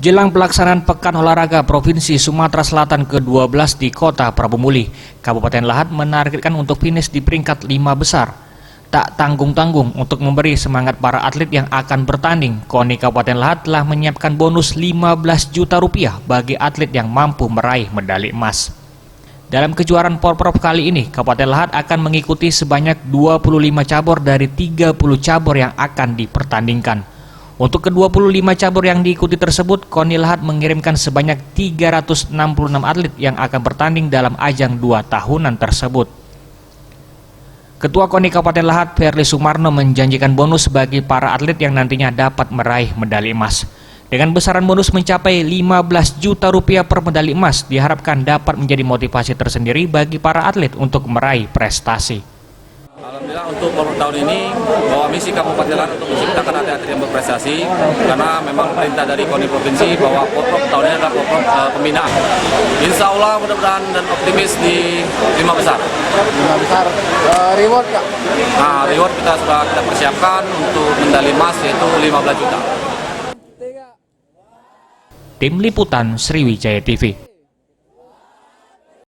Jelang pelaksanaan Pekan Olahraga Provinsi Sumatera Selatan ke-12 di Kota Prabu Muli, Kabupaten Lahat menargetkan untuk finish di peringkat 5 besar. Tak tanggung-tanggung untuk memberi semangat para atlet yang akan bertanding, KONI Kabupaten Lahat telah menyiapkan bonus 15 juta rupiah bagi atlet yang mampu meraih medali emas. Dalam kejuaraan Porprov kali ini, Kabupaten Lahat akan mengikuti sebanyak 25 cabur dari 30 cabur yang akan dipertandingkan. Untuk ke-25 cabur yang diikuti tersebut, KONI Lahat mengirimkan sebanyak 366 atlet yang akan bertanding dalam ajang 2 tahunan tersebut. Ketua KONI Kabupaten Lahat, Ferli Sumarno, menjanjikan bonus bagi para atlet yang nantinya dapat meraih medali emas. Dengan besaran bonus mencapai 15 juta rupiah per medali emas, diharapkan dapat menjadi motivasi tersendiri bagi para atlet untuk meraih prestasi. Alhamdulillah untuk Porprov tahun ini bahwa misi Kabupaten Lahat untuk menciptakan atlet-atlet yang berprestasi, karena memang perintah dari KONI Provinsi bahwa Porprov tahun ini adalah Porprov pembinaan. Insya Allah mudah-mudahan dan optimis di 5 besar. 5 besar, reward Kak? Nah, reward kita sudah kita persiapkan untuk medali emas yaitu 15 juta. Tim Liputan Sriwijaya TV.